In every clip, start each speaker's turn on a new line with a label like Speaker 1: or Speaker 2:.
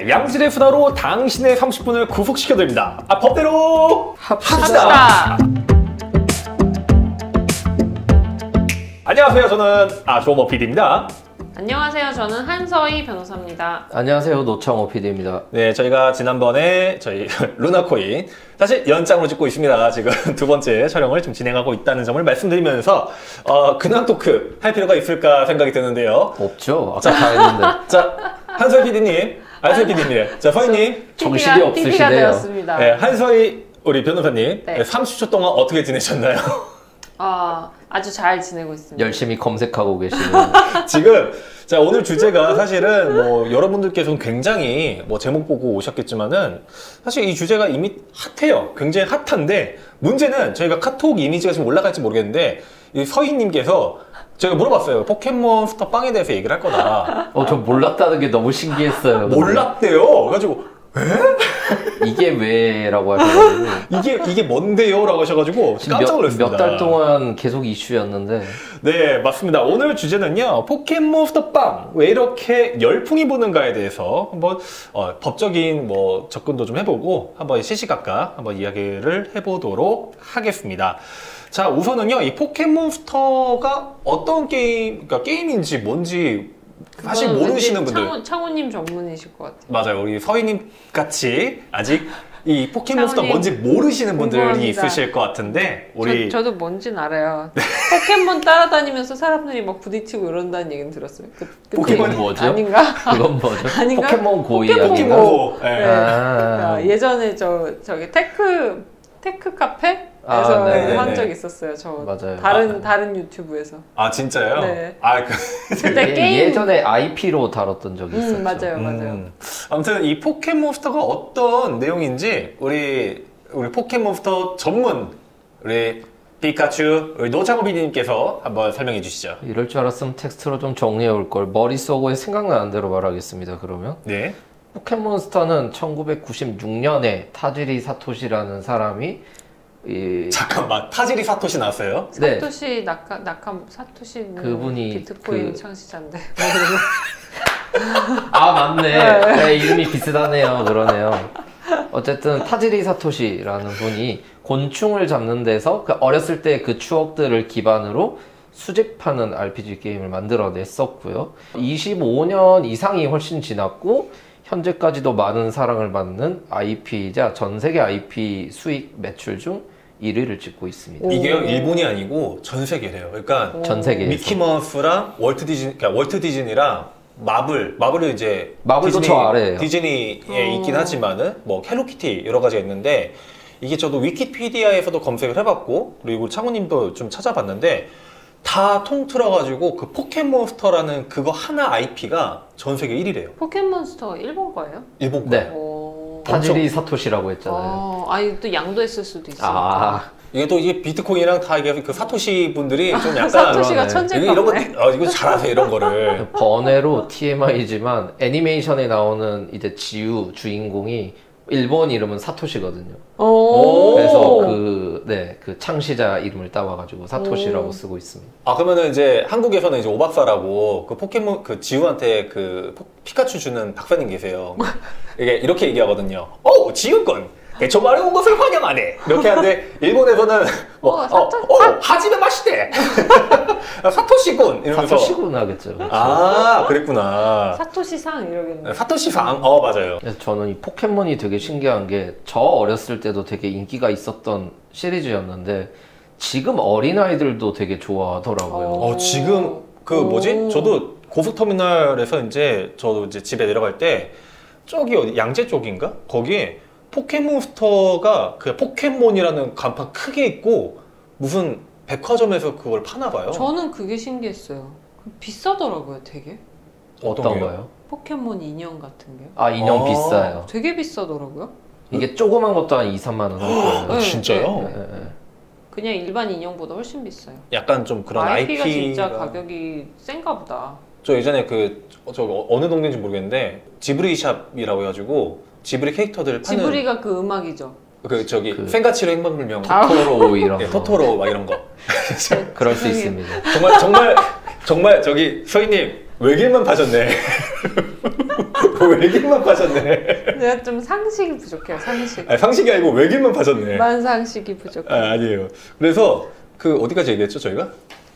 Speaker 1: 네, 양질의 수다로 당신의 30분을 구속시켜드립니다. 법대로 합시다. 안녕하세요. 저는 조모 PD입니다.
Speaker 2: 안녕하세요. 저는 한서희 변호사입니다.
Speaker 3: 안녕하세요. 노창호 PD입니다.
Speaker 1: 네, 저희가 지난번에 저희 루나코인 사실 연장으로 찍고 있습니다. 지금 두 번째 촬영을 좀 진행하고 있다는 점을 말씀드리면서 근황 토크 할 필요가 있을까 생각이 드는데요.
Speaker 3: 없죠. 아까 다 했는데.
Speaker 1: 자, 한서희 PD님, 안서희 PD님, 자, 서희님
Speaker 3: 정신이 없으시네요.
Speaker 1: 네, 한서희 우리 변호사님,
Speaker 2: 네.
Speaker 1: 30초 동안 어떻게 지내셨나요?
Speaker 2: 아주 잘 지내고 있습니다.
Speaker 3: 열심히 검색하고 계시는.
Speaker 1: 지금 자, 오늘 주제가 사실은 뭐 여러분들께서는 굉장히 뭐 제목 보고 오셨겠지만은 사실 이 주제가 이미 핫해요. 굉장히 핫한데 문제는 저희가 카톡 이미지가 지금 올라갈지 모르겠는데 이 서희님께서 제가 물어봤어요. 포켓몬스터 빵에 대해서 얘기를 할 거다.
Speaker 3: 저 몰랐다는 게 너무 신기했어요. 근데.
Speaker 1: 몰랐대요. 그래가지고
Speaker 3: 이게 왜라고 하셔가지고.
Speaker 1: 이게 뭔데요? 라고 하셔가지고 깜짝 놀랐습니다.
Speaker 3: 몇 달 동안 계속 이슈였는데.
Speaker 1: 네, 맞습니다. 오늘 주제는요, 포켓몬스터 빵 왜 이렇게 열풍이 부는가에 대해서 한번 법적인 뭐 접근도 좀 해보고 한번 시시각각 한번 이야기를 해보도록 하겠습니다. 자, 우선은요, 이 포켓몬스터가 어떤 그러니까 게임인지 뭔지 사실 모르시는 분들.
Speaker 2: 창호님 전문이실 것 같아요.
Speaker 1: 맞아요. 우리 서희님 같이 아직 이 포켓몬스터 뭔지 모르시는 분들이
Speaker 2: 궁금합니다.
Speaker 1: 있으실 것 같은데 우리
Speaker 2: 저도 뭔진 알아요. 포켓몬 따라다니면서 사람들이 막 부딪히고 이런다는 얘기는 들었어요.
Speaker 1: 포켓몬
Speaker 3: 뭐죠?
Speaker 2: 아닌가?
Speaker 3: 그건 뭐죠?
Speaker 2: 아닌가?
Speaker 3: 포켓몬 고이
Speaker 2: 포켓몬
Speaker 3: 아닌가?
Speaker 2: 고.
Speaker 1: 네.
Speaker 2: 네. 예전에 저기 테크 카페에서
Speaker 1: 네네네.
Speaker 2: 한 적 있었어요. 저
Speaker 3: 맞아요.
Speaker 2: 다른 유튜브에서.
Speaker 1: 아, 진짜요?
Speaker 2: 네.
Speaker 1: 그때
Speaker 3: 예전에 IP로 다뤘던 적이 있었죠.
Speaker 2: 맞아요.
Speaker 1: 아무튼 이 포켓몬스터가 어떤 내용인지 우리 포켓몬스터 전문 우리 피카츄 우리 노창호 PD님께서 한번 설명해 주시죠.
Speaker 3: 이럴 줄 알았으면 텍스트로 좀 정리해 올 걸. 머릿속에 생각나는 대로 말하겠습니다. 그러면.
Speaker 1: 네.
Speaker 3: 포켓몬스터는 1996년에 타지리 사토시라는 사람이
Speaker 1: 잠깐만, 타지리 사토시 나왔어요?
Speaker 3: 네.
Speaker 2: 사토시 사토시는
Speaker 3: 그분이
Speaker 2: 비트코인 창시자인데.
Speaker 3: 맞네. 네, 이름이 비슷하네요. 그러네요. 어쨌든 타지리 사토시라는 분이 곤충을 잡는 데서 어렸을 때 그 추억들을 기반으로 수집하는 RPG 게임을 만들어냈었고요. 25년 이상이 훨씬 지났고 현재까지도 많은 사랑을 받는 IP이자 전 세계 IP 수익 매출 중 1위를 찍고 있습니다.
Speaker 1: 이게요, 일본이 아니고 전 세계래요. 그러니까
Speaker 3: 전 세계에서.
Speaker 1: 미키마우스랑 월트 디즈니랑 마블은 이제
Speaker 3: 마블도 저 아래예요.
Speaker 1: 디즈니에 있긴 하지만은 뭐 헬로키티 여러 가지가 있는데 이게 저도 위키피디아에서도 검색을 해봤고 그리고 창호님도 좀 찾아봤는데 다 통틀어가지고 그 포켓몬스터라는 그거 하나 IP가 전 세계 1위래요.
Speaker 2: 포켓몬스터 일본 거예요?
Speaker 1: 일본 거.
Speaker 3: 네.
Speaker 2: 오.
Speaker 3: 타지리 사토시라고 했잖아요.
Speaker 2: 아니 또 양도했을 수도 있어요.
Speaker 1: 이게 비트코인이랑 다 이게 그 사토시 분들이 좀 약간
Speaker 2: 사토시가
Speaker 3: 그러네.
Speaker 2: 천재인가
Speaker 1: 이런 거
Speaker 2: 보네.
Speaker 1: 이거 잘하세요 이런 거를.
Speaker 3: 번외로 TMI지만 애니메이션에 나오는 이제 지우 주인공이 일본 이름은 사토시거든요.
Speaker 2: 오.
Speaker 3: 그래서 그 창시자 이름을 따와가지고 사토시라고 쓰고 있습니다.
Speaker 1: 그러면은 이제 한국에서는 이제 오박사라고 그 포켓몬 그 지우한테 그 피카츄 주는 박사님 계세요. 이게 이렇게 얘기하거든요. 지우군 개초말에 온 것을 환영하네. 이렇게 하는데 일본에서는 하지메 마시대. 사토시군 이러면서.
Speaker 3: 사토시군 하겠죠.
Speaker 1: 그랬구나.
Speaker 2: 사토시상 이러겠네.
Speaker 1: 사토시상. 맞아요.
Speaker 3: 그래서 저는 이 포켓몬이 되게 신기한 게 저 어렸을 때도 되게 인기가 있었던 시리즈였는데 지금 어린아이들도 되게 좋아하더라고요.
Speaker 1: 지금 저도 고속터미널에서 저도 이제 집에 내려갈 때 저기 양재 쪽인가? 거기에 포켓몬스터가 그 포켓몬이라는 간판 크게 있고 무슨 백화점에서 그걸 파나 봐요.
Speaker 2: 저는 그게 신기했어요. 비싸더라고요, 되게.
Speaker 3: 어떤 거요?
Speaker 2: 포켓몬 인형 같은 게요.
Speaker 3: 인형 비싸요.
Speaker 2: 되게 비싸더라고요.
Speaker 3: 이게 조그만 것도 한 2, 3만 원 할 거예요.
Speaker 2: 네,
Speaker 1: 진짜요?
Speaker 2: 네. 그냥 일반 인형보다 훨씬 비싸요.
Speaker 1: 약간 좀 그런
Speaker 2: IP가
Speaker 1: IP가
Speaker 2: 진짜 가격이 센가 보다.
Speaker 1: 저 예전에 어느 동네인지 모르겠는데 지브리 샵이라고 해가지고 지브리 캐릭터들 파는
Speaker 2: 지브리가 그 음악이죠.
Speaker 1: 생가치로 행방불명
Speaker 3: 토토로 이런 거.
Speaker 1: 토토로 막 이런 거.
Speaker 3: 그럴 수 있습니다.
Speaker 1: 정말 서희님 외길만 파셨네. 외길만 파셨네.
Speaker 2: 내가 좀 상식이 부족해요. 상식.
Speaker 1: 아니, 상식이 아니고 외길만 파셨네.
Speaker 2: 만상식이 부족해.
Speaker 1: 아니에요. 그래서 그 어디까지 얘기했죠 저희가?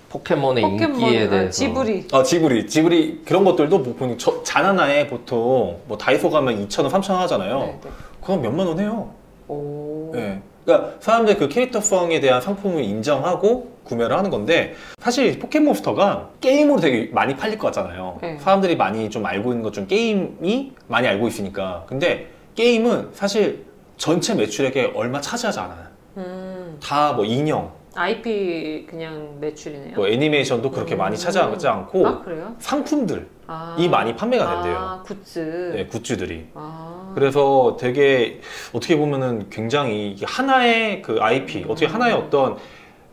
Speaker 3: 포켓몬의 인기에 대해서.
Speaker 2: 지브리.
Speaker 1: 지브리 그런 것들도 뭐 보니 잔 하나에 보통 뭐 다이소 가면 2,000원, 3,000원 하잖아요.
Speaker 2: 네, 네.
Speaker 1: 그럼 몇만 원 해요.
Speaker 2: 오.
Speaker 1: 네. 그러니까 사람들이 그 캐릭터성에 대한 상품을 인정하고 구매를 하는 건데 사실 포켓몬스터가 게임으로 되게 많이 팔릴 것 같잖아요.
Speaker 2: 네.
Speaker 1: 사람들이 많이 좀 알고 있는 것 중 게임이 많이 알고 있으니까. 근데 게임은 사실 전체 매출액에 얼마 차지하지 않아요. 다 뭐 인형,
Speaker 2: IP 그냥 매출이네요.
Speaker 1: 뭐 애니메이션도 그렇게 많이 차지하지 않고
Speaker 2: 아, 그래요?
Speaker 1: 상품들이
Speaker 2: 아.
Speaker 1: 많이 판매가 된대요.
Speaker 2: 아, 굿즈.
Speaker 1: 네, 굿즈들이.
Speaker 2: 아.
Speaker 1: 그래서 되게 어떻게 보면은 굉장히 이게 하나의 그 IP, 어떻게 하나의 어떤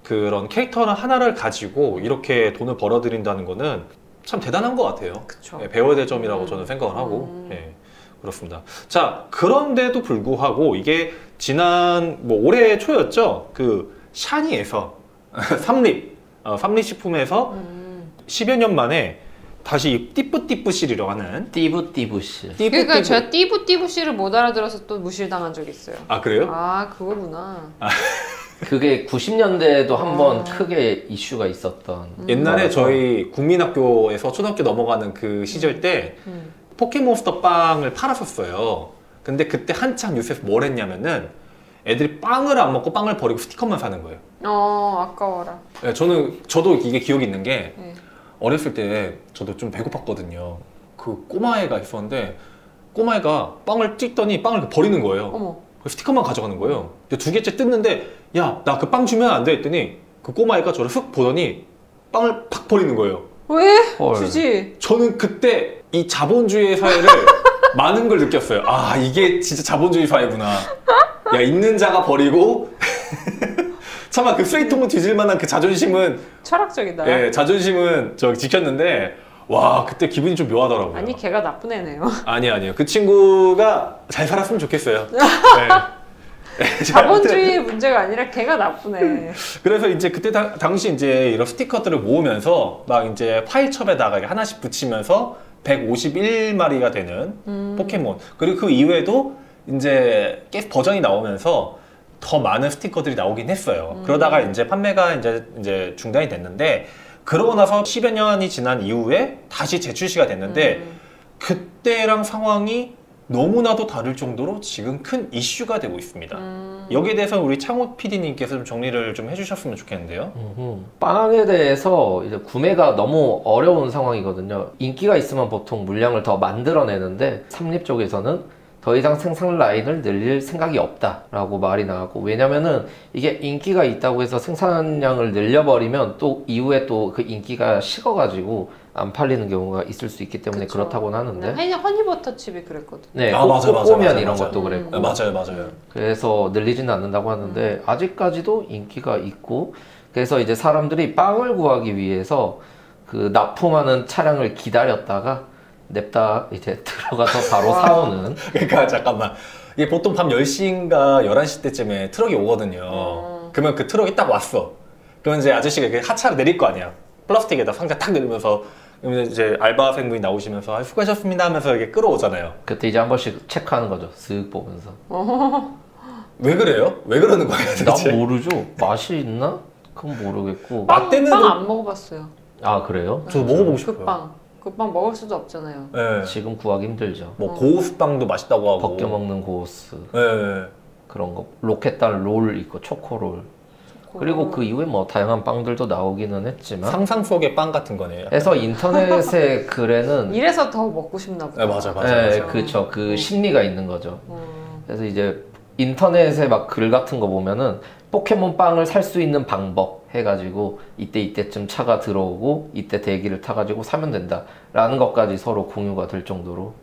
Speaker 1: 그런 캐릭터 하나를 가지고 이렇게 돈을 벌어들인다는 거는 참 대단한 것 같아요.
Speaker 2: 그쵸.
Speaker 1: 네, 배워야 될 점이라고 저는 생각을 하고. 네, 그렇습니다. 자, 그런데도 불구하고 이게 지난 뭐 올해 초였죠. 그 샤니에서 삼립식품에서 10여 년 만에 다시 띠뿌띠뿌씨라고 하는
Speaker 3: 띠부띠부씨.
Speaker 2: 그러니까 제가 띠부띠부씨를 못 알아들어서 또 무시를 당한 적이 있어요.
Speaker 1: 아, 그래요?
Speaker 2: 아, 그거구나.
Speaker 3: 그게 90년대에도 한번 크게 이슈가 있었던.
Speaker 1: 옛날에
Speaker 3: 거라서.
Speaker 1: 저희 국민학교에서 초등학교 넘어가는 그 시절 때 포켓몬스터 빵을 팔았었어요. 근데 그때 한창 뉴스에서 뭘 했냐면은 애들이 빵을 안 먹고 빵을 버리고 스티커만 사는 거예요.
Speaker 2: 아까워라.
Speaker 1: 네, 저도 이게 기억이 있는 게
Speaker 2: 네.
Speaker 1: 어렸을 때 저도 좀 배고팠거든요. 그 꼬마애가 있었는데 꼬마애가 빵을 찍더니 빵을 버리는 거예요.
Speaker 2: 어머.
Speaker 1: 그 스티커만 가져가는 거예요. 근데 두 개째 뜯는데 야, 나 그 빵 주면 안 돼 했더니 그 꼬마애가 저를 쓱 보더니 빵을 팍 버리는 거예요.
Speaker 2: 왜?
Speaker 3: 헐.
Speaker 2: 주지.
Speaker 1: 저는 그때 이 자본주의 사회를 많은 걸 느꼈어요. 아, 이게 진짜 자본주의 사회구나. 야, 있는 자가 버리고 차마 그 쓰레기통을 뒤질 만한 그 자존심은
Speaker 2: 철학적이다.
Speaker 1: 예, 자존심은 저 지켰는데 와, 그때 기분이 좀 묘하더라고요.
Speaker 2: 아니, 걔가 나쁜 애네요.
Speaker 1: 아니요. 그 친구가 잘 살았으면 좋겠어요. 네.
Speaker 2: 자본주의 문제가 아니라 걔가 나쁜 애.
Speaker 1: 그래서 이제 그때 당시 이제 이런 스티커들을 모으면서 막 이제 파일첩에다가 이렇게 하나씩 붙이면서 151마리가 되는 포켓몬. 그리고 그 이외에도 이제 계속 버전이 나오면서 더 많은 스티커들이 나오긴 했어요. 그러다가 이제 판매가 이제 중단이 됐는데, 그러고 나서 10여 년이 지난 이후에 다시 재출시가 됐는데, 그때랑 상황이 너무나도 다를 정도로 지금 큰 이슈가 되고 있습니다. 여기에 대해서는 우리 창호 PD님께서 좀 정리를 좀 해주셨으면 좋겠는데요.
Speaker 3: 빵에 대해서 이제 구매가 너무 어려운 상황이거든요. 인기가 있으면 보통 물량을 더 만들어내는데 삼립 쪽에서는 더 이상 생산 라인을 늘릴 생각이 없다라고 말이 나왔고, 왜냐면은 이게 인기가 있다고 해서 생산량을 늘려버리면 또 이후에 또 그 인기가 식어가지고 안 팔리는 경우가 있을 수 있기 때문에
Speaker 2: 그쵸.
Speaker 3: 그렇다고는 하는데,
Speaker 2: 허니버터칩이 그랬거든.
Speaker 3: 네,
Speaker 1: 아, 맞아요.
Speaker 3: 꼬꼬면 이런 것도
Speaker 2: 맞아요.
Speaker 3: 그랬고,
Speaker 1: 네, 맞아요.
Speaker 3: 그래서 늘리지는 않는다고 하는데 아직까지도 인기가 있고, 그래서 이제 사람들이 빵을 구하기 위해서 그 납품하는 차량을 기다렸다가 냅다 이제 들어가서 바로 사오는.
Speaker 1: 그러니까 잠깐만, 이게 보통 밤 10시인가 11시 때쯤에 트럭이 오거든요. 그러면 그 트럭이 딱 왔어. 그러면 이제 아저씨가 이렇게 하차를 내릴 거 아니야. 플라스틱에다 상자 탁 내리면서, 그러면 이제 알바생분이 나오시면서 아, 수고하셨습니다 하면서 이렇게 끌어오잖아요.
Speaker 3: 그때 이제 한 번씩 체크하는 거죠. 쓱 보면서.
Speaker 1: 왜 그래요? 왜 그러는 거예요?
Speaker 3: 난 모르죠. 맛이 있나? 그건 모르겠고.
Speaker 1: 맛 때문에
Speaker 2: 빵 안 먹어봤어요.
Speaker 3: 아, 그래요?
Speaker 1: 저도 먹어보고 싶어요.
Speaker 2: 그 빵 먹을 수도 없잖아요.
Speaker 1: 네.
Speaker 3: 지금 구하기 힘들죠.
Speaker 1: 뭐 고우스빵도 맛있다고 하고.
Speaker 3: 벗겨 먹는 고스
Speaker 1: 네.
Speaker 3: 그런 거. 로켓달 롤 있고 초코롤. 그리고 그 이후에 뭐 다양한 빵들도 나오기는 했지만,
Speaker 1: 상상 속의 빵 같은 거네요.
Speaker 3: 그래서 인터넷의 글에는
Speaker 2: 이래서 더 먹고 싶나 보다.
Speaker 1: 네, 맞아.
Speaker 3: 네, 그쵸. 그 심리가 있는 거죠. 그래서 이제 인터넷에 막 글 같은 거 보면은 포켓몬 빵을 살 수 있는 방법 해가지고 이때쯤 차가 들어오고 이때 대기를 타가지고 사면 된다라는 것까지 서로 공유가 될 정도로,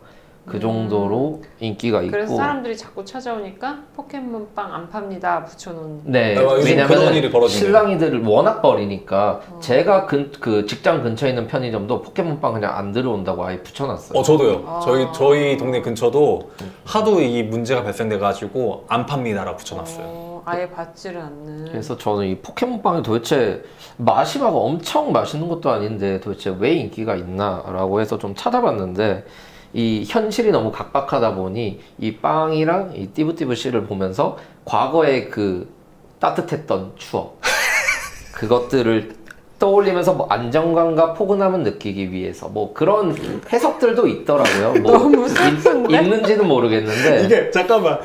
Speaker 3: 그 정도로 인기가 있고.
Speaker 2: 그래서 사람들이 자꾸 찾아오니까 포켓몬 빵 안 팝니다 붙여놓은.
Speaker 3: 네,
Speaker 1: 요즘 그런 일이
Speaker 3: 왜냐면
Speaker 1: 벌어지네요.
Speaker 3: 실랑이들을 워낙 버리니까. 제가 그 직장 근처에 있는 편의점도 포켓몬 빵 그냥 안 들어온다고 아예 붙여놨어요.
Speaker 1: 저도요. 저희 동네 근처도 하도 이 문제가 발생돼가지고 안 팝니다라고 붙여놨어요.
Speaker 2: 아예 받지를 않는.
Speaker 3: 그래서 저는 이 포켓몬빵이 도대체 맛이 막 엄청 맛있는 것도 아닌데 도대체 왜 인기가 있나라고 해서 좀 찾아봤는데 이 현실이 너무 각박하다 보니 이 빵이랑 이 띠부띠부씨를 보면서 과거의 그 따뜻했던 추억 그것들을 떠올리면서 뭐 안정감과 포근함을 느끼기 위해서 뭐 그런 해석들도 있더라고요. 뭐
Speaker 2: 너무 슬픈데?
Speaker 3: 있는지는 모르겠는데
Speaker 1: 이게 잠깐만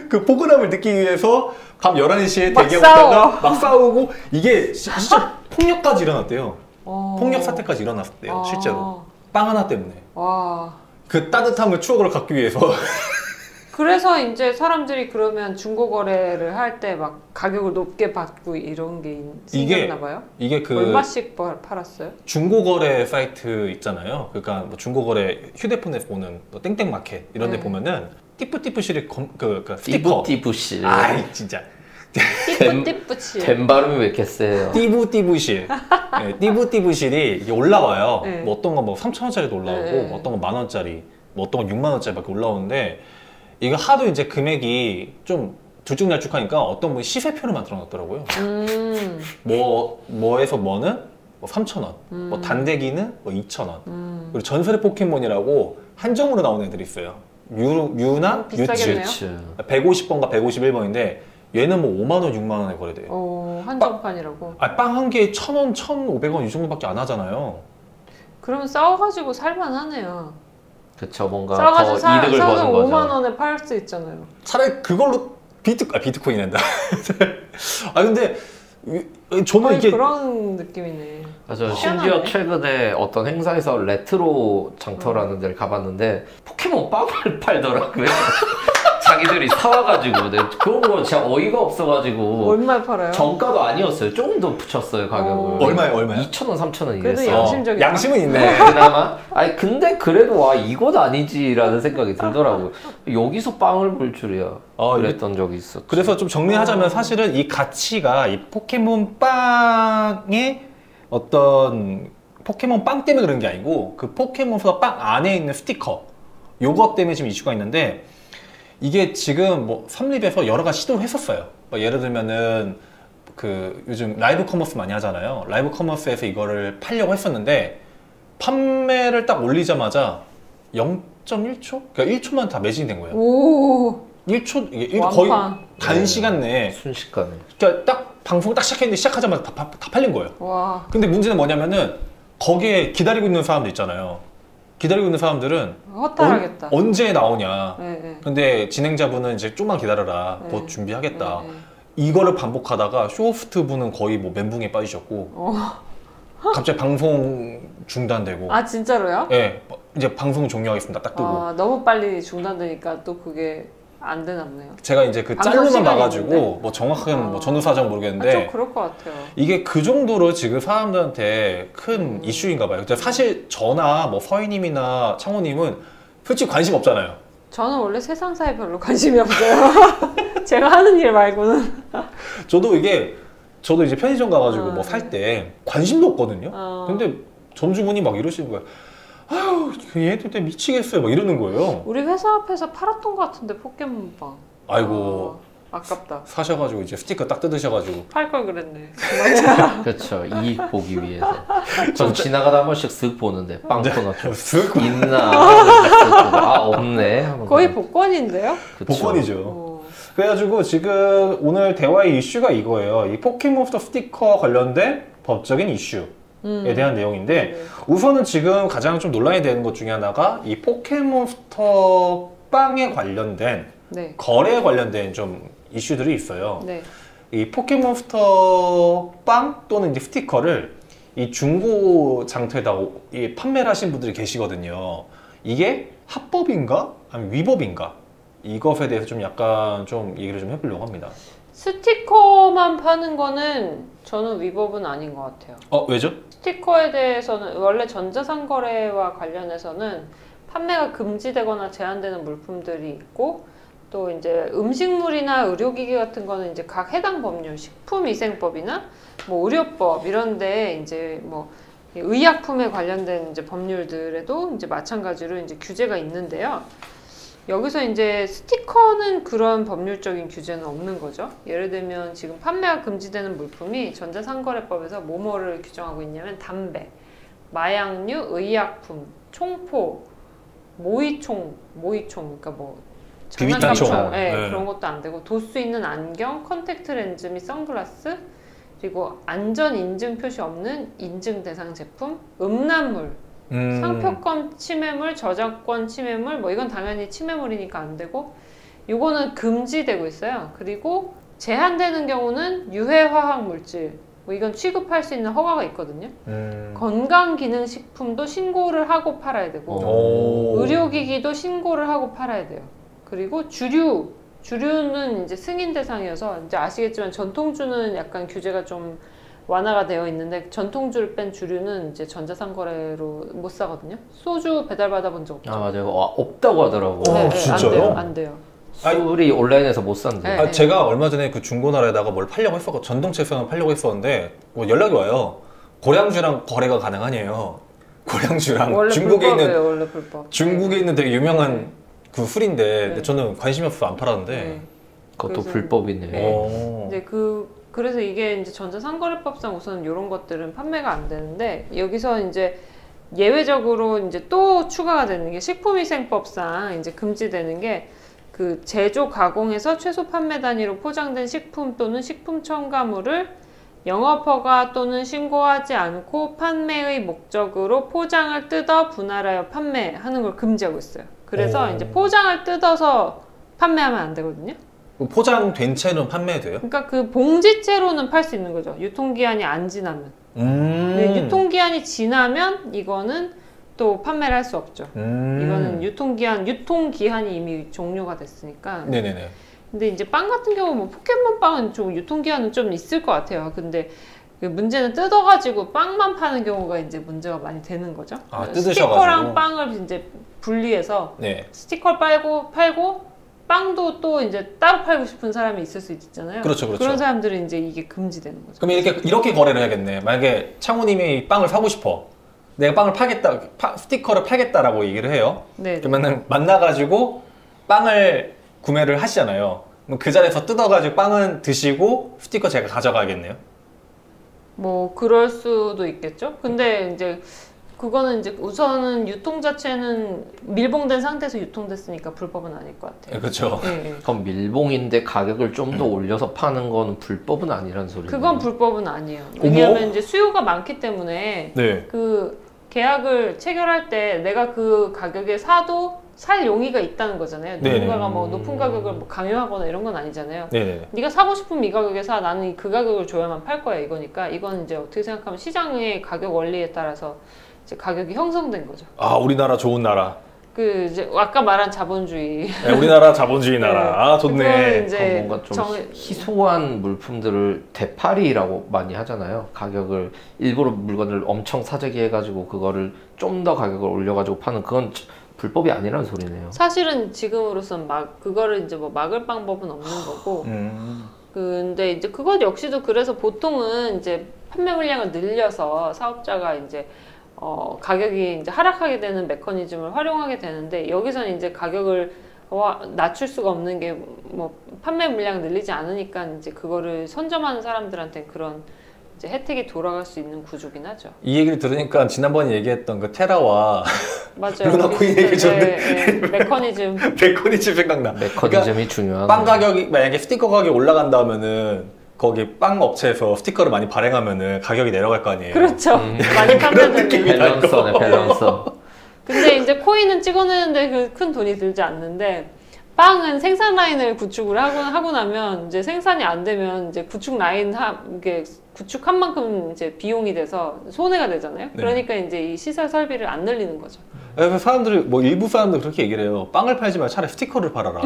Speaker 1: 그 포근함을 느끼기 위해서 밤 11시에
Speaker 2: 막
Speaker 1: 대기하다가 막 싸우고 이게 진짜 폭력까지 일어났대요.
Speaker 2: 어.
Speaker 1: 폭력 사태까지 일어났대요.
Speaker 2: 아.
Speaker 1: 실제로 빵 하나 때문에
Speaker 2: 와.
Speaker 1: 그 따뜻함을 추억을 갖기 위해서
Speaker 2: 그래서 이제 사람들이 그러면 중고 거래를 할 때 막 가격을 높게 받고 이런 게 생겼나 봐요.
Speaker 1: 이게 그
Speaker 2: 얼마씩 팔았어요?
Speaker 1: 중고거래 사이트 있잖아요. 그러니까 뭐 중고거래 휴대폰에서 보는 뭐 땡땡마켓 이런 데
Speaker 2: 네.
Speaker 1: 보면은 띠뿌띠뿌실이 그 스티커.
Speaker 3: 띠부띠부씨
Speaker 1: 아이 진짜.
Speaker 2: 띠뿌띠뿌치.
Speaker 3: 된 발음이 왜 이렇게 세요?
Speaker 1: 띠부띠부실. 네, 띠부띠부실이 이게 올라와요.
Speaker 2: 네.
Speaker 1: 뭐 어떤 건 뭐 3,000원짜리도 올라오고
Speaker 2: 네.
Speaker 1: 뭐 어떤 건 10,000원짜리, 뭐 어떤 건 6만원짜리밖에 올라오는데 이거 하도 이제 금액이 좀 들쭉날쭉하니까 어떤 분이 시세표를 만들어 놨더라고요. 뭐에서 뭐는 뭐 3,000원, 뭐 단대기는 뭐 2,000원. 그리고 전설의 포켓몬이라고 한정으로 나오는 애들이 있어요. 유나
Speaker 2: 비싸겠네요.
Speaker 1: 유츠. 150번과 151번인데 얘는 뭐 5만 원, 6만 원에 거래돼요.
Speaker 2: 한정판이라고.
Speaker 1: 아, 빵 한 개에 1,000원, 1,500원 이 정도밖에 안 하잖아요.
Speaker 2: 그러면 싸워가지고 살만하네요.
Speaker 3: 그쵸, 뭔가
Speaker 2: 싸워가지고
Speaker 3: 더 이득을
Speaker 2: 사서
Speaker 3: 버는 거죠.
Speaker 2: 5만 원에 팔 수 있잖아요.
Speaker 1: 차라리 그걸로 비트코인 낸다. 아 근데 저는
Speaker 2: 거의
Speaker 1: 이게
Speaker 2: 그런 느낌이네.
Speaker 3: 맞아요.
Speaker 2: 희한하네.
Speaker 3: 심지어 최근에 어떤 행사에서 레트로 장터라는 데를 가봤는데 포켓몬 빵을 팔더라고요. 자기들이 사와가지고 그런 거 진짜 어이가 없어가지고
Speaker 2: 얼마에 팔아요?
Speaker 3: 정가도 아니었어요. 조금 더 붙였어요 가격을.
Speaker 1: 얼마예요?
Speaker 3: 2,000원, 3,000원
Speaker 2: 그래도
Speaker 3: 이랬어요.
Speaker 2: 양심적이다.
Speaker 1: 양심은 있네.
Speaker 3: 그나마 아니 근데 그래도 와 이건 아니지라는 생각이 들더라고요. 여기서 빵을 볼 줄이야. 그랬던 적이 있었죠.
Speaker 1: 그래서 좀 정리하자면 사실은 이 가치가 이 포켓몬 빵의 어떤 포켓몬 빵 때문에 그런 게 아니고 그 포켓몬 빵 안에 있는 스티커 요것 때문에 지금 이슈가 있는데 이게 지금 뭐 삼립에서 여러 가지 시도를 했었어요. 뭐 예를 들면은 그 요즘 라이브 커머스 많이 하잖아요. 라이브 커머스에서 이거를 팔려고 했었는데 판매를 딱 올리자마자 0.1초? 그러니까 1초만 다 매진이 된 거예요.
Speaker 2: 오.
Speaker 1: 1초 이게
Speaker 2: 완판.
Speaker 1: 거의 단시간 내에
Speaker 3: 순식간에.
Speaker 1: 그러니까 딱 방송 딱 시작했는데 시작하자마자 다 팔린 거예요.
Speaker 2: 와.
Speaker 1: 근데 문제는 뭐냐면은 거기에 기다리고 있는 사람들 있잖아요. 기다리고 있는 사람들은
Speaker 2: 허탈하겠다.
Speaker 1: 언제 나오냐.
Speaker 2: 네, 네.
Speaker 1: 근데 진행자분은 이제 좀만 기다려라.
Speaker 2: 네.
Speaker 1: 곧 준비하겠다.
Speaker 2: 네, 네.
Speaker 1: 이거를 반복하다가 쇼호스트 분은 거의 뭐 멘붕에 빠지셨고 갑자기 방송 중단되고
Speaker 2: 아 진짜로요?
Speaker 1: 예, 이제 방송 종료하겠습니다. 딱 뜨고
Speaker 2: 아, 너무 빨리 중단되니까 또 그게 안 되나 보네요.
Speaker 1: 제가 이제 그
Speaker 2: 방송
Speaker 1: 짤로만
Speaker 2: 시간이
Speaker 1: 봐가지고
Speaker 2: 있는데?
Speaker 1: 뭐 정확하게는 뭐
Speaker 2: 아.
Speaker 1: 전후 사정
Speaker 2: 아,
Speaker 1: 모르겠는데
Speaker 2: 좀 그럴 것 같아요.
Speaker 1: 이게 그 정도로 지금 사람들한테 큰 이슈인가 봐요. 근데 사실 저나 뭐 서희님이나 창호님은 솔직히 관심 없잖아요.
Speaker 2: 저는 원래 세상사에 별로 관심이 없어요. 제가 하는 일 말고는.
Speaker 1: 저도 이제 편의점 가가지고 뭐 살 때 관심도 없거든요. 근데 점주분이 막 이러시는 거예요. 아유, 얘들 때문에 미치겠어요. 막 이러는 거예요.
Speaker 2: 우리 회사 앞에서 팔았던 것 같은데 포켓몬빵.
Speaker 1: 아이고.
Speaker 2: 아깝다.
Speaker 1: 사셔가지고 이제 스티커 딱 뜯으셔가지고.
Speaker 2: 팔 걸 그랬네.
Speaker 3: 그렇죠. 이익 보기 위해서. 전 지나가다 한 번씩 쓱 보는데 빵 끊었죠.
Speaker 1: 쓱
Speaker 3: 있나? 아 없네. 하면
Speaker 2: 거의
Speaker 3: 그냥.
Speaker 2: 복권인데요?
Speaker 3: 그쵸.
Speaker 1: 복권이죠. 그래가지고 지금 오늘 대화의 이슈가 이거예요. 이 포켓몬스터 스티커 관련된 법적인 이슈에 대한 내용인데
Speaker 2: 네.
Speaker 1: 우선은 지금 가장 좀 논란이 되는 것 중에 하나가 이 포켓몬스터 빵에 관련된
Speaker 2: 네.
Speaker 1: 거래에 관련된 좀 이슈들이 있어요.
Speaker 2: 네.
Speaker 1: 이 포켓몬스터 빵 또는 이제 스티커를 이 중고 장터에다 이 판매를 하신 분들이 계시거든요. 이게 합법인가? 아니면 위법인가? 이것에 대해서 좀 약간 좀 얘기를 좀 해보려고 합니다.
Speaker 2: 스티커만 파는 거는 저는 위법은 아닌 것 같아요.
Speaker 1: 왜죠?
Speaker 2: 스티커에 대해서는 원래 전자상거래와 관련해서는 판매가 금지되거나 제한되는 물품들이 있고 또 이제 음식물이나 의료기기 같은 거는 이제 각 해당 법률, 식품위생법이나 뭐 의료법 이런데 이제 뭐 의약품에 관련된 이제 법률들에도 이제 마찬가지로 이제 규제가 있는데요. 여기서 이제 스티커는 그런 법률적인 규제는 없는 거죠. 예를 들면 지금 판매가 금지되는 물품이 전자상거래법에서 뭐뭐를 규정하고 있냐면 담배, 마약류, 의약품, 총포, 모의총, 그러니까 뭐
Speaker 1: 비비탄총,
Speaker 2: 장난감,
Speaker 1: 네.
Speaker 2: 그런 것도 안 되고 도수 있는 안경, 컨택트 렌즈 및 선글라스, 그리고 안전 인증 표시 없는 인증 대상 제품, 음란물, 상표권 침해물, 저작권 침해물, 뭐 이건 당연히 침해물이니까 안 되고, 요거는 금지되고 있어요. 그리고 제한되는 경우는 유해화학 물질, 뭐 이건 취급할 수 있는 허가가 있거든요. 건강기능식품도 신고를 하고 팔아야 되고, 의료기기도 신고를 하고 팔아야 돼요. 그리고 주류는 이제 승인 대상이어서 이제 아시겠지만 전통주는 약간 규제가 좀 완화가 되어 있는데 전통주를 뺀 주류는 이제 전자상거래로 못 사거든요. 소주 배달받아 본 적 없죠?
Speaker 3: 아 맞아요. 없다고 하더라고.
Speaker 2: 네,
Speaker 1: 진짜요?
Speaker 2: 안 돼요.
Speaker 3: 술이 온라인에서 못 산대.
Speaker 2: 네.
Speaker 1: 제가 얼마 전에 그 중고나라에다가 뭘 팔려고 했었고 전동체육상을 팔려고 했었는데 뭐 연락이 와요. 고량주랑 거래가 가능하네요. 고량주랑
Speaker 2: 원래
Speaker 1: 중국에
Speaker 2: 불법이에요,
Speaker 1: 있는
Speaker 2: 원래 불법.
Speaker 1: 중국에 있는 되게 유명한 그 술인데 근데 저는 관심이 없어서 안 팔았는데.
Speaker 3: 그것도
Speaker 2: 그래서-
Speaker 3: 불법이네.
Speaker 2: 이제 그래서 이게 이제 전자상거래법상 우선 이런 것들은 판매가 안 되는데 여기서 이제 예외적으로 이제 또 추가가 되는 게 식품위생법상 이제 금지되는 게 그 제조 가공해서 최소 판매 단위로 포장된 식품 또는 식품 첨가물을 영업허가 또는 신고하지 않고 판매의 목적으로 포장을 뜯어 분할하여 판매하는 걸 금지하고 있어요. 그래서 이제 포장을 뜯어서 판매하면 안 되거든요.
Speaker 1: 포장된 채는 판매돼요?
Speaker 2: 그러니까 그 봉지째로는 팔 수 있는 거죠. 유통기한이 안 지나면. 근데 유통기한이 지나면 이거는 또 판매를 할 수 없죠. 이거는 유통기한이 이미 종료가 됐으니까.
Speaker 1: 네네네.
Speaker 2: 근데 이제 빵 같은 경우 뭐 포켓몬 빵은 좀 유통기한은 좀 있을 것 같아요. 근데 그 문제는 뜯어가지고 빵만 파는 경우가 이제 문제가 많이 되는 거죠.
Speaker 1: 아, 뜯으셔가지고.
Speaker 2: 스티커랑 빵을 이제 분리해서
Speaker 1: 네.
Speaker 2: 스티커를 팔고 빵도 또 이제 따로 팔고 싶은 사람이 있을 수 있잖아요.
Speaker 1: 그렇죠.
Speaker 2: 그런 사람들은 이제 이게 금지되는 거죠.
Speaker 1: 그럼 이렇게 거래를 해야겠네. 만약에 창호님이 빵을 사고 싶어. 내가 빵을 팔겠다, 스티커를 팔겠다라고 얘기를 해요.
Speaker 2: 네.
Speaker 1: 그러면은 만나가지고 빵을 구매를 하시잖아요. 그럼 그 자리에서 뜯어가지고 빵은 드시고 스티커 제가 가져가겠네요.
Speaker 2: 뭐 그럴 수도 있겠죠. 근데 이제 그거는 이제 우선은 유통 자체는 밀봉된 상태에서 유통됐으니까 불법은 아닐 것 같아요.
Speaker 1: 그렇죠.
Speaker 2: 네.
Speaker 3: 그럼 밀봉인데 가격을 좀 더 올려서 파는 건 불법은 아니란 소리네요.
Speaker 2: 그건 불법은 아니에요. 왜냐하면 이제 수요가 많기 때문에
Speaker 1: 네.
Speaker 2: 그 계약을 체결할 때 내가 그 가격에 사도 살 용의가 있다는 거잖아요.
Speaker 1: 네네.
Speaker 2: 누군가가 뭐 높은 가격을 뭐 강요하거나 이런 건 아니잖아요.
Speaker 1: 네네.
Speaker 2: 네가 사고 싶으면 이 가격에 사. 나는 그 가격을 줘야만 팔 거야 이거니까 이건 이제 어떻게 생각하면 시장의 가격 원리에 따라서 이제 가격이 형성된 거죠.
Speaker 1: 아, 우리나라 좋은 나라.
Speaker 2: 그 이제 아까 말한 자본주의.
Speaker 1: 네, 우리나라 자본주의 나라.
Speaker 2: 네.
Speaker 1: 아, 좋네.
Speaker 2: 그건 이제
Speaker 3: 그건 뭔가 좀 희소한 물품들을 되팔이라고 많이 하잖아요. 가격을 일부러 물건을 엄청 사재기 해가지고 그거를 좀 더 가격을 올려가지고 파는 그건 불법이 아니라는 소리네요.
Speaker 2: 사실은 지금으로선 그거를 이제 뭐 막을 방법은 없는 거고. 근데 이제 그것 역시도 그래서 보통은 이제 판매 물량을 늘려서 사업자가 이제 가격이 이제 하락하게 되는 메커니즘을 활용하게 되는데 여기서는 이제 가격을 낮출 수가 없는 게 뭐 판매 물량을 늘리지 않으니까 이제 그거를 선점하는 사람들한테 그런 이제 혜택이 돌아갈 수 있는 구조긴 하죠.
Speaker 1: 이 얘기를 들으니까 지난번에 얘기했던 그 테라와
Speaker 2: 맞아요.
Speaker 1: 루나 코인 얘기 좀
Speaker 2: 메커니즘.
Speaker 1: 메커니즘 생각나.
Speaker 3: 메커니즘이 중요한.
Speaker 1: 빵 가격이 만약에 스티커 가격이 올라간다 하면은 거기 빵 업체에서 스티커를 많이 발행하면은 가격이 내려갈 거 아니에요.
Speaker 2: 그렇죠. 많이 판매되는.
Speaker 3: 밸런서네, 밸런서.
Speaker 2: 근데 이제 코인은 찍어내는데 그 큰 돈이 들지 않는데 빵은 생산 라인을 구축을 하고 나면 이제 생산이 안 되면 이제 구축 라인 이게 구축한 만큼 이제 비용이 돼서 손해가 되잖아요.
Speaker 1: 네.
Speaker 2: 그러니까 이제 이 시설 설비를 안 늘리는 거죠.
Speaker 1: 그래서 사람들이 뭐 일부 사람들 그렇게 얘기를 해요. 빵을 팔지 말고 차라리 스티커를 팔아라.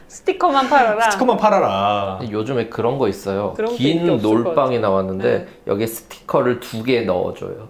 Speaker 2: 스티커만 팔아라.
Speaker 1: 스티커만 팔아라.
Speaker 3: 요즘에 그런 거 있어요.
Speaker 2: 그런 게
Speaker 3: 긴
Speaker 2: 인기 없을 것
Speaker 3: 놀빵이
Speaker 2: 같아요.
Speaker 3: 나왔는데
Speaker 2: 네.
Speaker 3: 여기에 스티커를 2개 넣어줘요.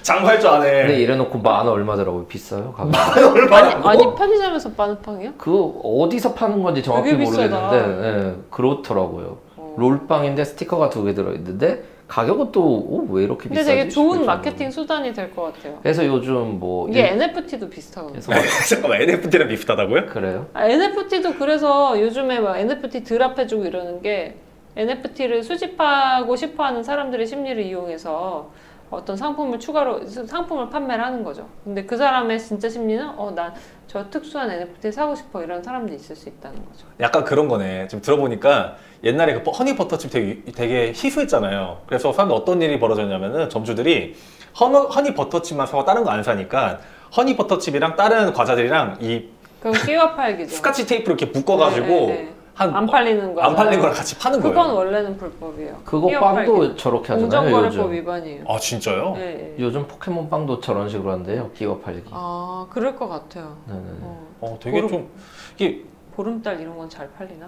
Speaker 1: 장사할 줄 아네.
Speaker 3: 근데 이래놓고 10,000원 얼마더라고요. 비싸요? 가격.
Speaker 2: 아니 편의점에서 파는 빵이요?
Speaker 3: 그 어디서 파는 건지 정확히
Speaker 2: 되게 비싸다.
Speaker 3: 모르겠는데 그렇더라고요. 롤빵인데 스티커가 2개 들어있는데 가격은 또 왜 이렇게
Speaker 2: 근데
Speaker 3: 비싸지?
Speaker 2: 되게 좋은
Speaker 3: 싶을
Speaker 2: 마케팅
Speaker 3: 정도로.
Speaker 2: 수단이 될 것 같아요.
Speaker 3: 그래서 요즘 뭐
Speaker 2: 이게 NFT도 비슷하거든요.
Speaker 3: 그래서
Speaker 1: 잠깐만, NFT랑 비슷하다고요?
Speaker 3: 그래요?
Speaker 2: NFT도 그래서 요즘에 막 NFT 드랍해주고 이러는 게 NFT를 수집하고 싶어하는 사람들의 심리를 이용해서 어떤 상품을 추가로 상품을 판매를 하는 거죠. 근데 그 사람의 진짜 심리는 난 저 특수한 NFT 사고 싶어 이런 사람도 있을 수 있다는 거죠.
Speaker 1: 약간 그런 거네. 지금 들어보니까 옛날에 그 허니버터칩 되게 희소했잖아요. 그래서 사람들 어떤 일이 벌어졌냐면은 점주들이 허니버터칩만 사고 다른 거 안 사니까 허니버터칩이랑 다른 과자들이랑 이
Speaker 2: 그럼 끼워 팔기죠.
Speaker 1: 스카치 테이프로 이렇게 묶어가지고
Speaker 2: 네. 안 팔리는 거.
Speaker 1: 안 팔린 거랑 같이 파는 거예요.
Speaker 2: 그건 원래는 불법이에요.
Speaker 3: 그거
Speaker 2: 끼워
Speaker 3: 빵도
Speaker 2: 팔기.
Speaker 3: 저렇게 하잖아요.
Speaker 2: 공정거래법
Speaker 3: 요즘.
Speaker 2: 위반이에요.
Speaker 1: 아 진짜요?
Speaker 2: 네.
Speaker 3: 요즘 포켓몬 빵도 저런 식으로 한대요. 기업 팔기.
Speaker 2: 아 그럴 것 같아요.
Speaker 3: 네네네.
Speaker 1: 되게 좀 이게
Speaker 2: 보름달 이런 건 잘 팔리나?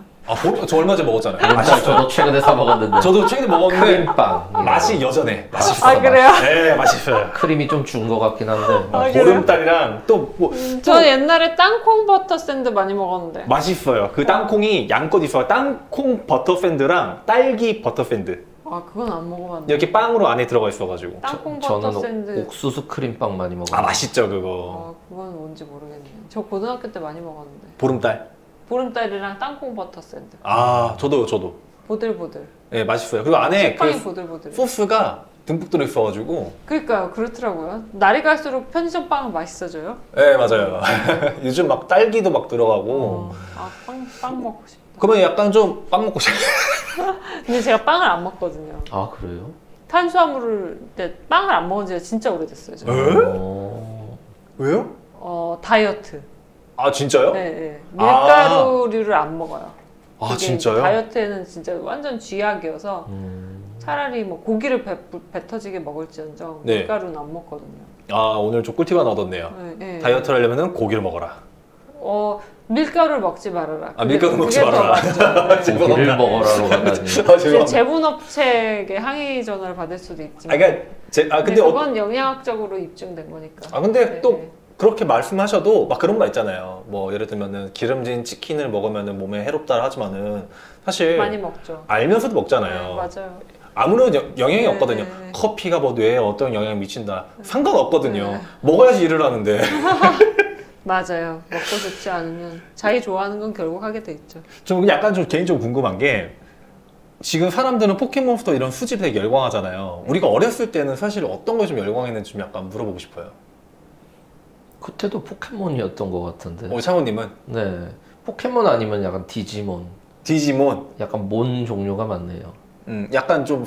Speaker 1: 저 얼마 전에 먹었잖아요.
Speaker 3: 저도 최근에 사 먹었는데.
Speaker 1: 저도 최근에 먹었는데
Speaker 3: 크림빵. 이런
Speaker 1: 맛이
Speaker 3: 거.
Speaker 1: 여전해. 맛있어.
Speaker 2: 아 그래요?
Speaker 1: 네, 맛있어요.
Speaker 3: 크림이 좀 준 것 같긴 한데.
Speaker 2: 아, 그래요?
Speaker 1: 보름달이랑 또 뭐
Speaker 2: 저 옛날에 땅콩 버터 샌드 많이 먹었는데.
Speaker 1: 맛있어요. 그 땅콩이 양껏 있어요. 땅콩 버터 샌드랑 딸기 버터 샌드.
Speaker 2: 아 그건 안 먹어봤는데.
Speaker 1: 이렇게 빵으로 안에 들어가 있어가지고.
Speaker 2: 땅콩 버터
Speaker 3: 저는
Speaker 2: 샌드.
Speaker 3: 옥수수 크림빵 많이 먹어요.
Speaker 1: 아 맛있죠 그거.
Speaker 2: 아 그건 뭔지 모르겠네. 저 고등학교 때 많이 먹었는데.
Speaker 1: 보름달.
Speaker 2: 보름달이랑 땅콩 버터 샌드.
Speaker 1: 아 저도.
Speaker 2: 보들보들.
Speaker 1: 네 맛있어요. 그리고 안에
Speaker 2: 식빵이
Speaker 1: 그
Speaker 2: 보들보들.
Speaker 1: 소스가 듬뿍 들어있어가지고.
Speaker 2: 그러니까요. 그렇더라고요. 날이 갈수록 편의점 빵은 맛있어져요.
Speaker 1: 네 맞아요. 요즘 막 딸기도 막 들어가고.
Speaker 2: 빵 먹고 싶다.
Speaker 1: 그러면 약간 좀 빵 먹고 싶어.
Speaker 2: 근데 제가 빵을 안 먹거든요.
Speaker 3: 아 그래요?
Speaker 2: 탄수화물을 빵을 안 먹은 지가 진짜 오래됐어요. 저는.
Speaker 3: 어...
Speaker 1: 왜요?
Speaker 2: 다이어트.
Speaker 1: 아 진짜요?
Speaker 2: 네. 밀가루류를 안 먹어요.
Speaker 1: 아
Speaker 2: 그게
Speaker 1: 진짜요?
Speaker 2: 다이어트에는 진짜 완전 쥐약이어서 차라리 뭐 고기를 배 터지게 먹을지언정
Speaker 1: 네.
Speaker 2: 밀가루는 안 먹거든요.
Speaker 1: 아 오늘 좀 꿀팁 하나 얻었네요.
Speaker 2: 네.
Speaker 1: 다이어트를 하려면 고기를 먹어라.
Speaker 2: 밀가루를 먹지 말아라.
Speaker 1: 밀가루 먹지
Speaker 2: 그게 더
Speaker 1: 말아라.
Speaker 2: 맞죠. 네.
Speaker 3: 고기를 먹어라로 가다니.
Speaker 1: 아,
Speaker 2: 이제
Speaker 1: 죄송합니다.
Speaker 2: 제분업체에게 항의 전화를 받을 수도 있지만.
Speaker 1: 그러니까
Speaker 2: 근데 그건 영양학적으로 입증된 거니까.
Speaker 1: 근데
Speaker 2: 네.
Speaker 1: 또 그렇게 말씀하셔도 막 그런 말 있잖아요. 뭐 예를 들면은 기름진 치킨을 먹으면은 몸에 해롭다 하지만은 사실
Speaker 2: 많이 먹죠.
Speaker 1: 알면서도
Speaker 2: 네,
Speaker 1: 먹잖아요.
Speaker 2: 맞아요.
Speaker 1: 아무런 영향이
Speaker 2: 네,
Speaker 1: 없거든요.
Speaker 2: 네.
Speaker 1: 커피가 뭐 뇌에 어떤 영향을 미친다. 상관없거든요. 먹어야지 일을 하는데.
Speaker 2: 맞아요. 먹고 싶지 않으면 자기 좋아하는 건 결국 하게 돼 있죠.
Speaker 1: 좀 약간 좀 개인적으로 궁금한 게 지금 사람들은 포켓몬스터 이런 수집에 되게 열광하잖아요. 우리가 어렸을 때는 사실 어떤 걸 좀 열광했는지 좀 약간 물어보고 싶어요.
Speaker 3: 그때도 포켓몬이었던 것 같은데.
Speaker 1: 창호님은?
Speaker 3: 네. 포켓몬 아니면 약간 디지몬.
Speaker 1: 디지몬.
Speaker 3: 약간 몬 종류가 많네요.
Speaker 1: 약간 좀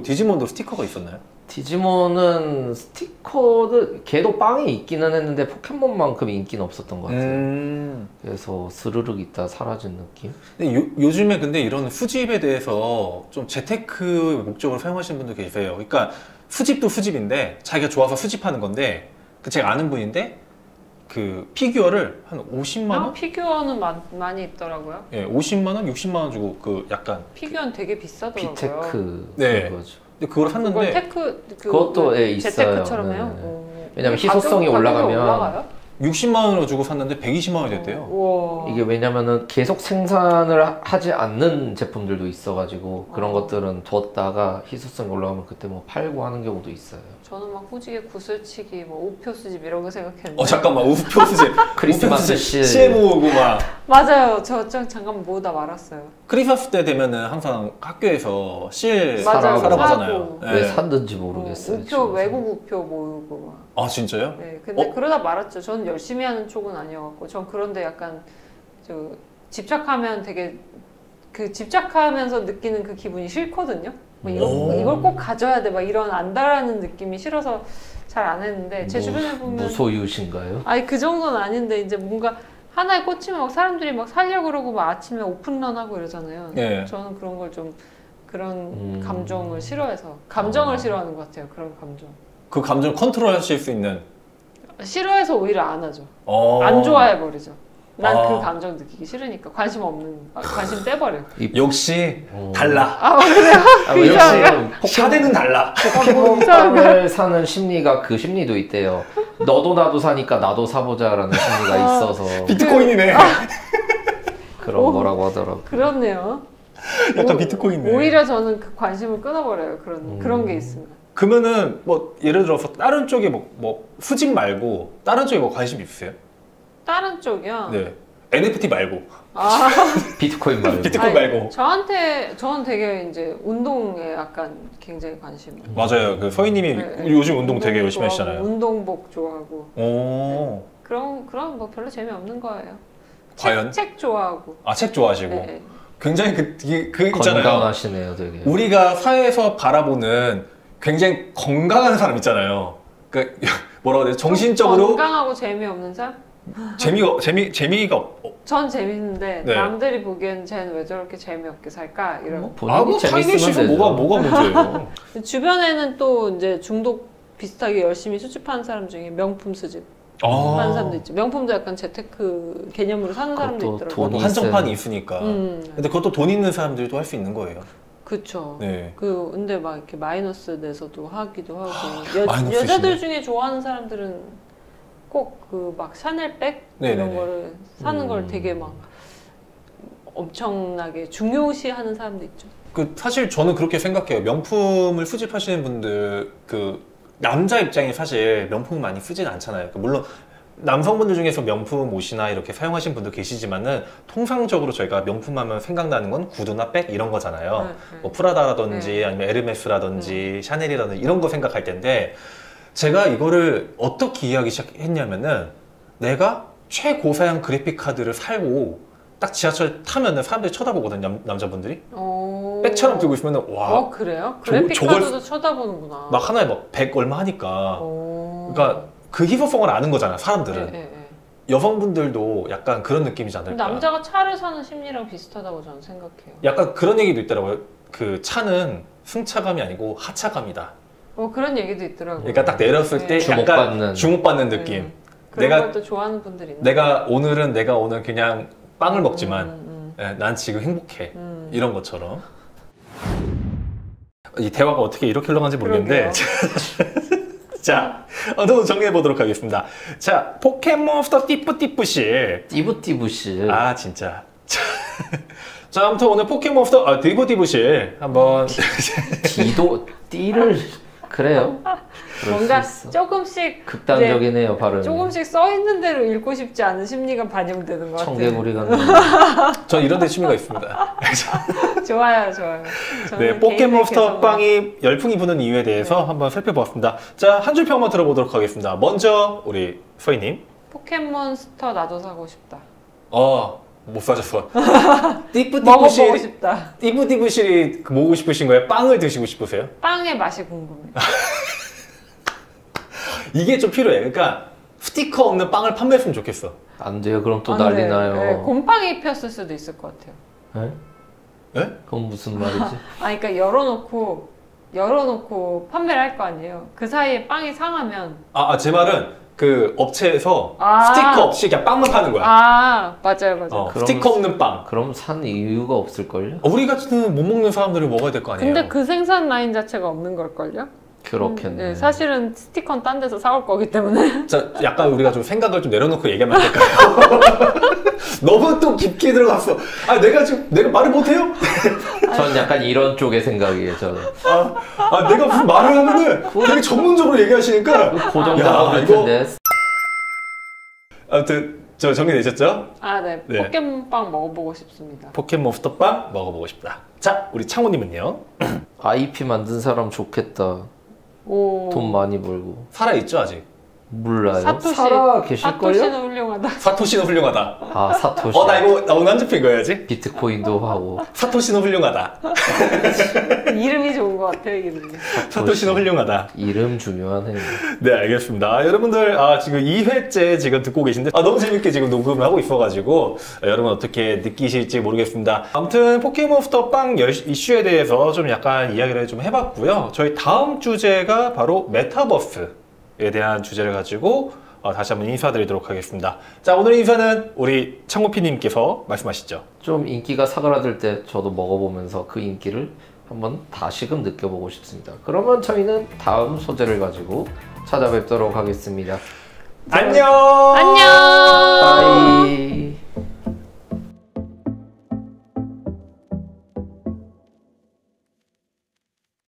Speaker 1: 디지몬도 스티커가 있었나요?
Speaker 3: 디지몬은 스티커도 걔도 빵이 있기는 했는데 포켓몬만큼 인기는 없었던 것 같아요. 그래서 스르륵 있다 사라진 느낌?
Speaker 1: 근데 요즘에 근데 이런 수집에 대해서 좀 재테크 목적으로 사용하시는 분도 계세요. 그러니까 수집도 수집인데 자기가 좋아서 수집하는 건데 제가 아는 분인데 그 피규어를 한 50만 원?
Speaker 2: 피규어는 많이 있더라고요.
Speaker 1: 예, 50만 원, 60만 원 주고 그 약간
Speaker 2: 피규어는 되게 비싸더라고요.
Speaker 3: 비테크
Speaker 1: 네.
Speaker 3: 거죠.
Speaker 1: 근데 그걸 샀는데
Speaker 3: 그것도 있어요.
Speaker 2: 재테크처럼 해요?
Speaker 3: 네. 왜냐면 희소성이 올라가면
Speaker 2: 올라가요?
Speaker 1: 60만 원으로 주고 샀는데 120만 원이 됐대요.
Speaker 2: 우와.
Speaker 3: 이게 왜냐면은 계속 생산을 하지 않는 제품들도 있어가지고 그런 것들은 뒀다가 희소성이 올라가면 그때 뭐 팔고 하는 경우도 있어요.
Speaker 2: 저는 막 후지에 구슬치기, 뭐 우표 수집 이런 거 생각했는데.
Speaker 1: 잠깐만 우표 수집
Speaker 3: 크리스마스 실
Speaker 1: 시에 모으고 막
Speaker 2: 맞아요. 저 잠깐 모으다 말았어요.
Speaker 1: 크리스마스 때 되면은 항상 학교에서 실
Speaker 2: 맞아요.
Speaker 1: 사러 가잖아요.
Speaker 2: 사고.
Speaker 3: 왜 샀는지 모르겠어요.
Speaker 2: 우표
Speaker 3: 지금.
Speaker 2: 외국 우표 모으고 막.
Speaker 1: 아 진짜요?
Speaker 2: 네, 근데 그러다 말았죠. 저는 열심히 하는 쪽은 아니어갖고, 전 그런데 약간 집착하면 되게 집착하면서 느끼는 그 기분이 싫거든요. 뭐 이걸 꼭 가져야 돼, 막 이런 안달하는 느낌이 싫어서 잘 안 했는데 제 주변에 보면
Speaker 3: 무소유신가요?
Speaker 2: 아니 그 정도는 아닌데 이제 뭔가 하나에 꽂히면 막 사람들이 막 살려고 그러고 막 아침에 오픈런 하고 이러잖아요.
Speaker 1: 네.
Speaker 2: 저는 그런 걸 좀 그런 감정을 싫어해서 감정을 싫어하는 것 같아요. 그런 감정.
Speaker 1: 그 감정 컨트롤 하실 수 있는
Speaker 2: 싫어해서 오히려 안 하죠. 안 좋아해 버리죠. 난 그 감정 느끼기 싫으니까 관심 떼버려.
Speaker 1: 역시 달라.
Speaker 2: 그래요?
Speaker 1: 역시 샤대는 달라.
Speaker 3: 포켓몬빵을 사는 심리가 그 심리도 있대요. 너도 나도 사니까 나도 사보자라는 심리가 있어서
Speaker 1: 비트코인이네.
Speaker 3: 그런 거라고 하더라고.
Speaker 2: 그렇네요.
Speaker 1: 약간 비트코인네.
Speaker 2: 오히려 저는 그 관심을 끊어버려요. 그런 게 있으면.
Speaker 1: 그러면은 뭐 예를 들어서 다른 쪽에 뭐 수직 말고 다른 쪽에 뭐 관심 있으세요?
Speaker 2: 다른 쪽이요?
Speaker 1: 네. NFT 말고.
Speaker 2: 아,
Speaker 3: 비트코인 말고.
Speaker 1: 비트코인 말고.
Speaker 2: 저는 되게 이제 운동에 약간 굉장히 관심.
Speaker 1: 맞아요. 그 서희님이
Speaker 2: 네.
Speaker 1: 요즘 운동 되게 열심히
Speaker 2: 좋아하고,
Speaker 1: 하시잖아요.
Speaker 2: 운동복 좋아하고.
Speaker 1: 오.
Speaker 2: 그런 뭐 별로 재미없는 거예요.
Speaker 1: 과연?
Speaker 2: 책 좋아하고.
Speaker 1: 아, 책 좋아하시고.
Speaker 2: 네.
Speaker 1: 굉장히 그 있잖아요.
Speaker 3: 건강하시네요, 되게.
Speaker 1: 우리가 사회에서 바라보는 굉장히 건강한 사람 있잖아요. 그 뭐라고 해야 돼? 정신적으로
Speaker 2: 건강하고 재미없는 사람?
Speaker 1: 재미가
Speaker 2: 전 재밌는데
Speaker 1: 네.
Speaker 2: 남들이 보기엔 쟤는 왜 저렇게 재미없게 살까? 이런.
Speaker 3: 뭐 본인이
Speaker 1: 뭐 타이니 씨가
Speaker 3: 재밌으면 되죠.
Speaker 1: 뭐가 문제예요?
Speaker 2: 주변에는 또 이제 중독 비슷하게 열심히 수집하는 사람 중에 명품 수집
Speaker 1: 아.
Speaker 2: 하는 사람도 있죠. 명품도 약간 재테크 개념으로 사는 사람도
Speaker 3: 그것도
Speaker 2: 있더라고요.
Speaker 3: 돈이
Speaker 1: 한정판이 있으니까.
Speaker 2: 음.
Speaker 1: 근데 그것도 돈 있는 사람들도 할 수 있는 거예요.
Speaker 2: 그쵸.
Speaker 1: 네.
Speaker 2: 근데 막 이렇게 마이너스 내서도 하기도 하고
Speaker 1: 마이너스
Speaker 2: 여자들
Speaker 1: 시네.
Speaker 2: 중에 좋아하는 사람들은 꼭 그 막 샤넬백
Speaker 1: 네네네.
Speaker 2: 이런 거를 사는 걸 되게 막 엄청나게 중요시하는 사람도 있죠.
Speaker 1: 그 사실 저는 그렇게 생각해요. 명품을 수집하시는 분들 그 남자 입장에 사실 명품을 많이 쓰지는 않잖아요. 물론 남성분들 중에서 명품 옷이나 이렇게 사용하시는 분도 계시지만은 통상적으로 저희가 명품하면 생각나는 건 구두나 백 이런 거잖아요. 뭐 프라다라든지 아니면 에르메스라든지 샤넬이라든지 이런 거 생각할 텐데 제가 이거를 어떻게 이해하기 시작했냐면은 내가 최고사양 그래픽 카드를 살고 딱 지하철 타면은 사람들이 쳐다보거든요. 남자분들이 백처럼 들고 있으면은 와
Speaker 2: 그래요?
Speaker 1: 저-
Speaker 2: 그래픽
Speaker 1: 저걸-
Speaker 2: 카드도 쳐다보는구나.
Speaker 1: 막 하나에 막 100 얼마 하니까
Speaker 2: 오.
Speaker 1: 그러니까 그 희소성을 아는 거잖아요. 사람들은
Speaker 2: 네, 네, 네.
Speaker 1: 여성분들도 약간 그런 느낌이지 않을까.
Speaker 2: 남자가 차를 사는 심리랑 비슷하다고 저는 생각해요.
Speaker 1: 약간 그런 얘기도 있더라고요. 그 차는 승차감이 아니고 하차감이다.
Speaker 2: 그런 얘기도 있더라고요.
Speaker 1: 그러니까 딱 내렸을 때
Speaker 2: 네.
Speaker 1: 약간 주목받는 느낌.
Speaker 2: 그런
Speaker 1: 내가-
Speaker 2: 것도 좋아하는 분들이 있네.
Speaker 1: 내가 오늘 그냥 빵을 먹지만 예, 난 지금 행복해. 이런 것처럼. 이 대화가 어떻게 이렇게 흘러가는지 모르겠는데 자, 또 정리해 보도록 하겠습니다. 자, 포켓몬스터 띠뿌띠뿌씨.
Speaker 3: 띠부띠부씨.
Speaker 1: 아, 진짜. 자, 아무튼 오늘 포켓몬스터 띠뿌띠뿌씨 한번
Speaker 3: 띠를 그래요. 그럴
Speaker 2: 뭔가
Speaker 3: 수 있어.
Speaker 2: 조금씩
Speaker 3: 극단적이네요, 발음이.
Speaker 2: 조금씩 써 있는 대로 읽고 싶지 않은 심리가 반영되는 것 같아요.
Speaker 3: 청개구리 같네.
Speaker 1: 전 이런 데 취미가 있습니다.
Speaker 2: 좋아요.
Speaker 1: 네,
Speaker 2: 저는
Speaker 1: 포켓몬스터
Speaker 2: 개인의
Speaker 1: 빵이 열풍이 부는 이유에 대해서 한번 살펴보았습니다. 자, 한 줄 평만 들어보도록 하겠습니다. 먼저 우리 서희님.
Speaker 2: 포켓몬스터 나도 사고 싶다.
Speaker 1: 못 사셨어.
Speaker 2: 먹어보고
Speaker 1: 띠뿌띠뿌씨,
Speaker 2: 싶다.
Speaker 1: 띠뿌띠뿌씨 모으고 싶으신 거예요? 빵을 드시고 싶으세요?
Speaker 2: 빵의 맛이 궁금해.
Speaker 1: 이게 좀 필요해. 그러니까 스티커 없는 빵을 판매했으면 좋겠어.
Speaker 3: 안 돼요. 그럼 또
Speaker 2: 안 돼.
Speaker 3: 난리 나요.
Speaker 2: 네, 곰팡이 폈을 수도 있을 것 같아요.
Speaker 3: 네?
Speaker 1: 네?
Speaker 3: 그건 무슨 말이지?
Speaker 2: 그러니까 열어놓고 판매를 할 거 아니에요. 그 사이에 빵이 상하면.
Speaker 1: 제 말은 그 업체에서
Speaker 2: 아.
Speaker 1: 스티커 없이 그냥 빵만 파는 거야.
Speaker 2: 맞아요.
Speaker 3: 그럼-
Speaker 1: 스티커 없는 빵.
Speaker 3: 그럼 산 이유가 없을걸요?
Speaker 1: 우리 같은 못 먹는 사람들이 먹어야 될 거 아니에요.
Speaker 2: 근데 그 생산 라인 자체가 없는 걸걸요?
Speaker 3: 그렇겠네.
Speaker 2: 네, 사실은 스티커는 딴 데서 사올 거기 때문에.
Speaker 1: 자, 약간 우리가 좀 생각을 좀 내려놓고 얘기하면 안 될까요? 너무 또 깊게 들어갔어. 내가 말을 못해요?
Speaker 3: 전 약간 이런 쪽의 생각이에요, 저는.
Speaker 1: 내가 무슨 말을 하면은 되게 전문적으로 얘기하시니까.
Speaker 3: 고정당할
Speaker 1: 야, 이거-
Speaker 3: 텐데.
Speaker 1: 아무튼 저 정리되셨죠?
Speaker 2: 네.
Speaker 1: 네.
Speaker 2: 포켓몬빵 먹어보고 싶습니다.
Speaker 1: 포켓몬스터 빵 먹어보고 싶다. 자, 우리 창호님은요?
Speaker 3: IP 만든 사람 좋겠다.
Speaker 2: 오.
Speaker 3: 돈 많이 벌고.
Speaker 1: 살아있죠, 아직?
Speaker 3: 몰라요.
Speaker 2: 사토시.
Speaker 3: 살아 계실걸요?
Speaker 2: 사토시는 훌륭하다.
Speaker 1: 사토시는 훌륭하다.
Speaker 3: 아, 사토시.
Speaker 1: 나 이거 오늘 한줄평 읽어야지.
Speaker 3: 비트코인도 하고.
Speaker 1: 사토시는 훌륭하다.
Speaker 2: 이름이 좋은 것 같아요, 이름이.
Speaker 1: 사토시는 훌륭하다.
Speaker 3: 이름 중요하네요.
Speaker 1: 네, 알겠습니다. 여러분들, 지금 2회째 지금 듣고 계신데, 너무 재밌게 지금 녹음을 하고 있어가지고, 여러분 어떻게 느끼실지 모르겠습니다. 아무튼, 포켓몬스터 빵 이슈에 대해서 좀 약간 이야기를 좀 해봤고요. 저희 다음 주제가 바로 메타버스에 대한 주제를 가지고, 다시 한번 인사드리도록 하겠습니다. 자, 오늘 인사는 우리 창호피님께서 말씀하시죠.
Speaker 3: 좀 인기가 사그라들 때 저도 먹어보면서 그 인기를 한번 다시금 느껴보고 싶습니다. 그러면 저희는 다음 소재를 가지고 찾아뵙도록 하겠습니다.
Speaker 1: 안녕!
Speaker 2: 안녕!
Speaker 3: 빠이.